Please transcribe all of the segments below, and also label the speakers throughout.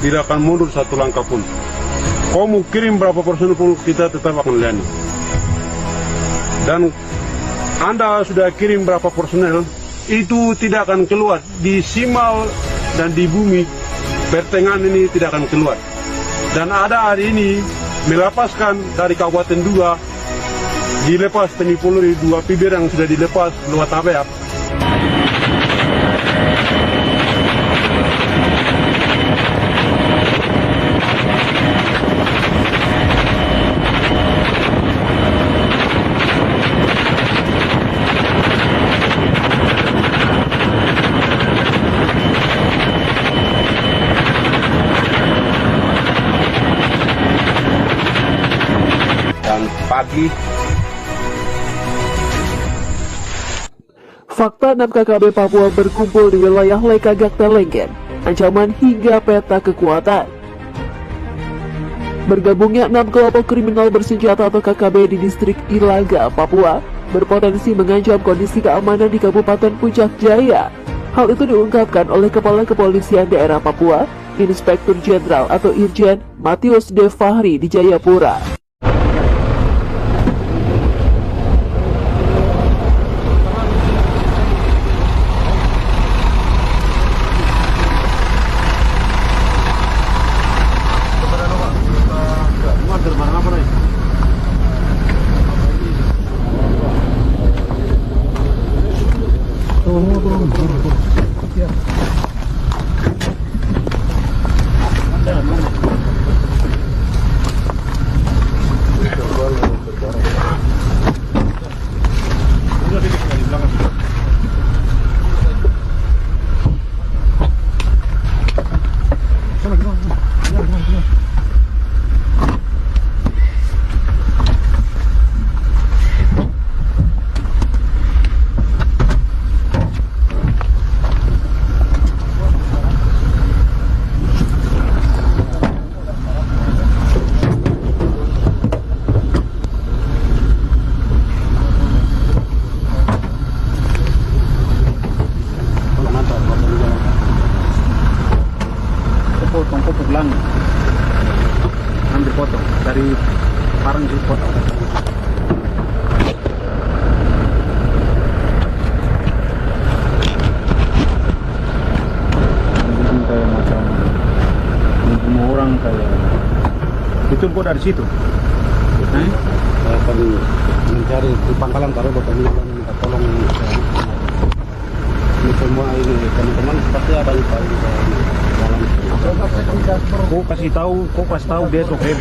Speaker 1: tidak akan mundur satu langkah pun. Kau mau kirim berapa personil pun kita tetap akan layani. Dan Anda sudah kirim berapa personel, itu tidak akan keluar. Di Simal dan di bumi pertengahan ini tidak akan keluar. Dan ada hari ini melepaskan dari Kabupaten Duga, dilepas TNI Polri 2 Pibir yang sudah dilepas lewat Tabeak. Pagi.
Speaker 2: Fakta 6 KKB Papua berkumpul di wilayah Lekagak Telenggen, ancaman hingga peta kekuatan. Bergabungnya 6 kelompok kriminal bersenjata atau KKB di distrik Ilaga, Papua, berpotensi mengancam kondisi keamanan di Kabupaten Puncak Jaya. Hal itu diungkapkan oleh Kepala Kepolisian Daerah Papua, Inspektur Jenderal atau Irjen Matius De Fahri di Jayapura.
Speaker 3: Ambil foto dari Parang di foto. Ini kayak macam membunuh orang kayak itu kok dari situ.
Speaker 1: Kami mencari di Pangkalan taruh bapak minta tolong. Ini semua ini teman-teman pasti ada di dalam.
Speaker 3: Kau kasih tahu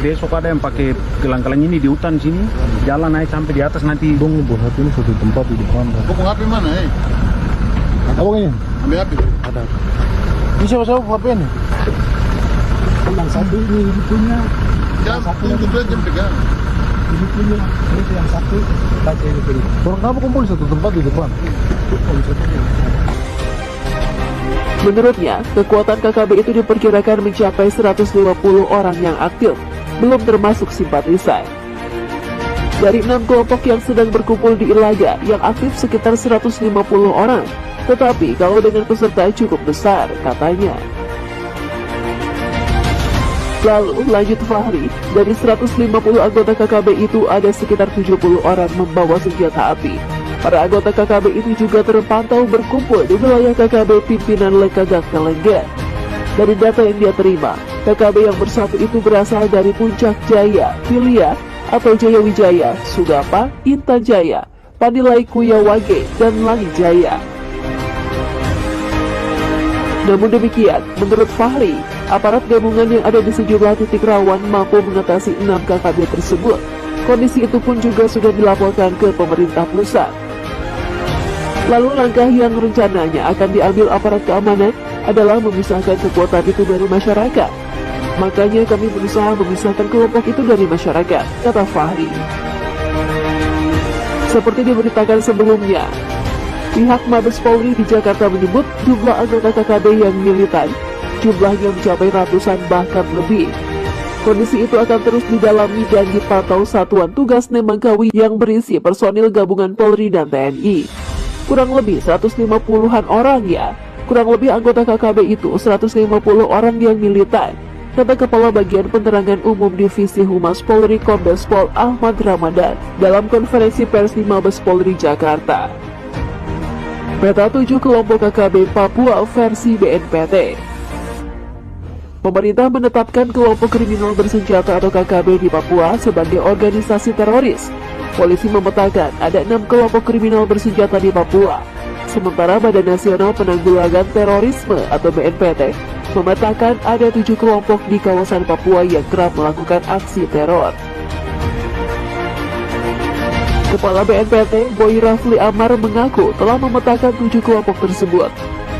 Speaker 3: besok ada yang pakai gelang-gelang ini di hutan sini, jalan naik sampai di atas nanti.
Speaker 4: Dong buat HP ini suatu tempat di depan.
Speaker 5: Buku HP mana
Speaker 4: Apa ini?
Speaker 5: Ambil HP.
Speaker 4: Ada. Bisa siapa HP ini?
Speaker 6: Yang satu ini punya.
Speaker 5: Jam tunggu dua jam pegang.
Speaker 6: Ini punya. Ini yang satu baca ini punya.
Speaker 4: Orang kenapa kumpul di satu tempat di depan?
Speaker 2: Menurutnya, kekuatan KKB itu diperkirakan mencapai 150 orang yang aktif, belum termasuk simpatisan. Dari 6 kelompok yang sedang berkumpul di Ilaga, yang aktif sekitar 150 orang, tetapi kalau dengan peserta cukup besar, katanya. Lalu, lanjut Fahri, dari 150 anggota KKB itu ada sekitar 70 orang membawa senjata api. Para anggota KKB itu juga terpantau berkumpul di wilayah KKB pimpinan Lekagak Telenggen. Dari data yang dia terima, KKB yang bersatu itu berasal dari Puncak Jaya, Pilia, atau Jaya Wijaya, Sugapa, Intan Jaya, Pandilai Kuyawage, dan Langi Jaya. Namun demikian, menurut Fahri, aparat gabungan yang ada di sejumlah titik rawan mampu mengatasi 6 KKB tersebut. Kondisi itu pun juga sudah dilaporkan ke pemerintah pusat. Lalu langkah yang rencananya akan diambil aparat keamanan adalah memisahkan kekuatan itu dari masyarakat. Makanya kami berusaha memisahkan kelompok itu dari masyarakat, kata Fahri. Seperti diberitakan sebelumnya, pihak Mabes Polri di Jakarta menyebut jumlah anggota KKB yang militan jumlahnya mencapai ratusan bahkan lebih. Kondisi itu akan terus didalami dan dipantau Satuan Tugas Nemangkawi yang berisi personil gabungan Polri dan TNI. Kurang lebih 150-an orang ya. Kurang lebih anggota KKB itu 150 orang yang militan. kata Kepala Bagian Penerangan Umum Divisi Humas Polri Kombes Pol Ahmad Ramadan dalam konferensi pers di Mabes Polri Jakarta. Peta 7 kelompok KKB Papua versi BNPT. Pemerintah menetapkan kelompok kriminal bersenjata atau KKB di Papua sebagai organisasi teroris. Polisi memetakan ada 6 kelompok kriminal bersenjata di Papua. Sementara Badan Nasional Penanggulangan Terorisme atau BNPT memetakan ada 7 kelompok di kawasan Papua yang kerap melakukan aksi teror. Kepala BNPT Boy Rafli Amar mengaku telah memetakan 7 kelompok tersebut.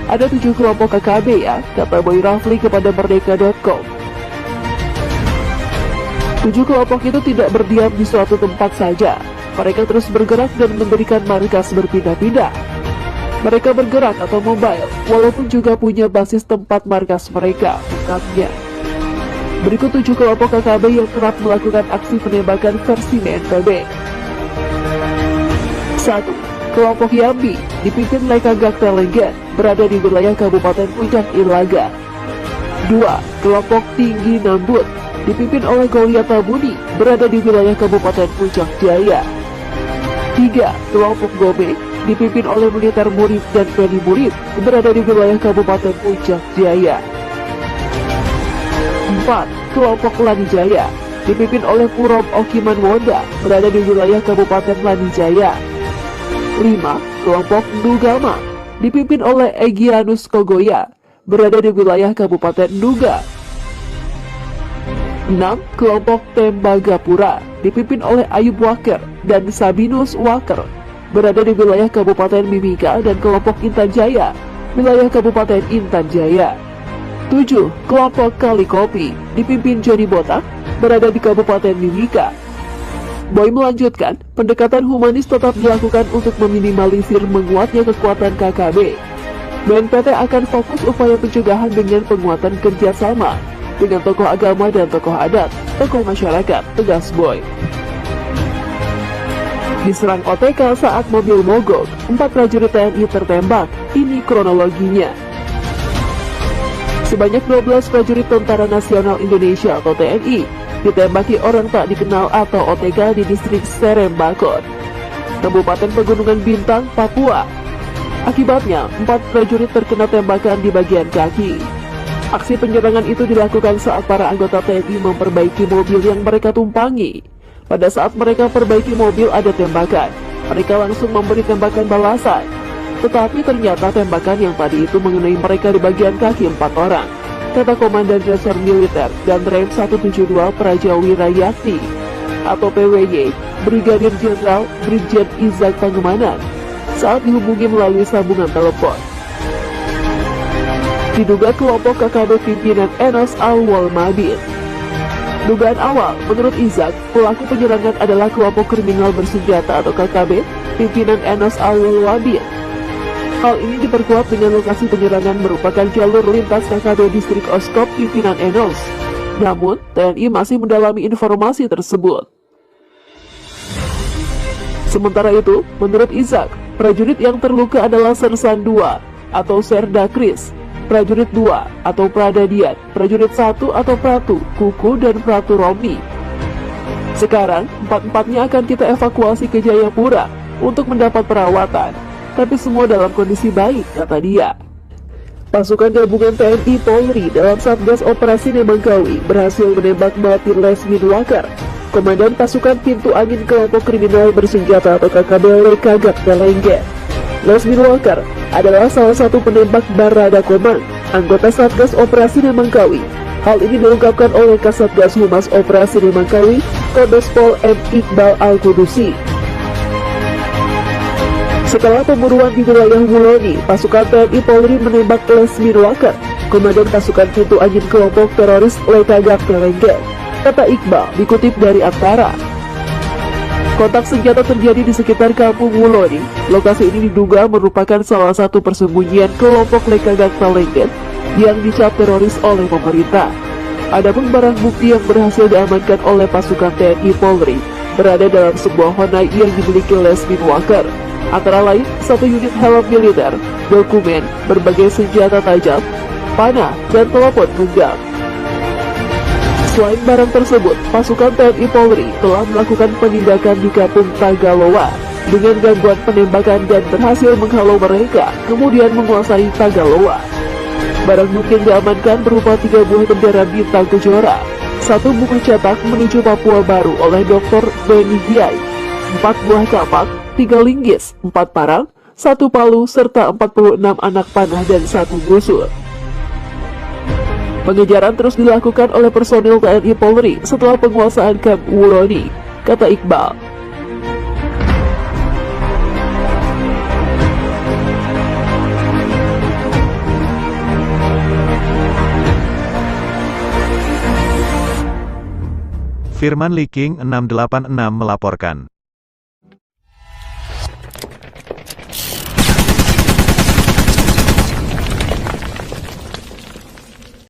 Speaker 2: Ada 7 kelompok KKB ya, kata Boy Rafli kepada Merdeka.com. 7 kelompok itu tidak berdiam di suatu tempat saja. Mereka terus bergerak dan mendirikan markas berpindah-pindah. Mereka bergerak atau mobile, walaupun juga punya basis tempat markas mereka, ungkapnya. Berikut 7 kelompok KKB yang kerap melakukan aksi penembakan versi BNPB. 1. Kelompok Yambi, dipimpin Lekagak Telenggen, berada di wilayah Kabupaten Puncak Ilaga. 2. Kelompok Tinggi Nambut, dipimpin oleh Gaulia Tabuni, berada di wilayah Kabupaten Puncak Jaya. 3. Kelompok Gome, dipimpin oleh militer Murid dan Peni Murid, berada di wilayah Kabupaten Puncak Jaya. 4. Kelompok Lanijaya, dipimpin oleh Purom Okiman Wonda, berada di wilayah Kabupaten Lanijaya. 5. Kelompok Ndugama, dipimpin oleh Egyanus Kogoya, berada di wilayah Kabupaten Nduga. 6. Kelompok Tembagapura, dipimpin oleh Ayub Waker dan Sabinus Waker, berada di wilayah Kabupaten Mimika dan kelompok Intan Jaya, wilayah Kabupaten Intan Jaya. 7. Kelompok Kalikopi, dipimpin Joni Botak, berada di Kabupaten Mimika. Boy melanjutkan, pendekatan humanis tetap dilakukan untuk meminimalisir menguatnya kekuatan KKB. BNPT akan fokus upaya pencegahan dengan penguatan kerjasama dengan tokoh agama dan tokoh adat, tokoh masyarakat, tegas Boy. Diserang OTK saat mobil mogok, 4 prajurit TNI tertembak, ini kronologinya. Sebanyak 12 prajurit Tentara Nasional Indonesia atau TNI ditembaki orang tak dikenal atau OTK di distrik Serembakon, Kabupaten Pegunungan Bintang, Papua. Akibatnya, 4 prajurit terkena tembakan di bagian kaki. Aksi penyerangan itu dilakukan saat para anggota TNI memperbaiki mobil yang mereka tumpangi. Pada saat mereka perbaiki mobil ada tembakan. Mereka langsung memberi tembakan balasan. Tetapi ternyata tembakan yang tadi itu mengenai mereka di bagian kaki 4 orang, kata Komandan Dasar Militer dan Rem 172 Prajawi Rayakti atau PWY, Brigadir Jenderal Brigjen Izak Pangemanan, saat dihubungi melalui sambungan telepon. Diduga kelompok KKB pimpinan Enos Al-Walmabin. Dugaan awal, menurut Izak, pelaku penyerangan adalah kelompok kriminal bersenjata atau KKB pimpinan Enos Al-Walmabin. Hal ini diperkuat dengan lokasi penyerangan merupakan jalur lintas KKB distrik Oskop pimpinan Enos. Namun, TNI masih mendalami informasi tersebut. Sementara itu, menurut Izak, prajurit yang terluka adalah Sersan 2 atau Serda Kris, prajurit 2 atau Pradadian, prajurit 1 atau Pratu, Kuku, dan Pratu Romi. Sekarang, 4-empatnya akan kita evakuasi ke Jayapura untuk mendapat perawatan. Tapi semua dalam kondisi baik, kata dia. Pasukan gabungan TNI Polri dalam Satgas Operasi Nemangkawi berhasil menembak mati Lesmin Wakar, Komandan Pasukan Pintu Angin Kelompok Kriminal Bersenjata atau KKB Lekagak Telenggen. Lesmin Wakar adalah salah satu penembak Barada Komang, anggota Satgas Operasi Nemangkawi. Hal ini diungkapkan oleh Kasatgas Humas Operasi Nemangkawi, Kombes Pol M. Iqbal Al-Kudusi. Setelah pemburuan di wilayah Wuloni, pasukan TNI Polri menembak Lesmin Wakar, Komandan Pasukan Pintu Angin Kelompok Teroris Lekagak Telenggen, kata Iqbal, dikutip dari Antara. Kontak senjata terjadi di sekitar kampung Wuloni. Lokasi ini diduga merupakan salah satu persembunyian kelompok Lekagak Telenggen yang dicap teroris oleh pemerintah. Adapun barang bukti yang berhasil diamankan oleh pasukan TNI Polri berada dalam sebuah Honai yang dimiliki Lesmin Wakar. Antara lain, 1 unit helm militer, dokumen, berbagai senjata tajam, panah, dan telepon genggam. Selain barang tersebut, pasukan TNI Polri telah melakukan penindakan di Kampung Tagaloa dengan gangguan penembakan dan berhasil menghalau mereka, kemudian menguasai Tagaloa. Barang bukti yang diamankan berupa 3 buah bendera bintang kejora, 1 buku cetak menuju Papua Baru oleh Dr. Beni Hiai, 4 buah kapak, 3 linggis, 4 parang, 1 palu, serta 46 anak panah dan 1 busur. Pengejaran terus dilakukan oleh personil TNI Polri setelah penguasaan Kamp Wuroni, kata Iqbal.
Speaker 7: Firman Liking 686 melaporkan.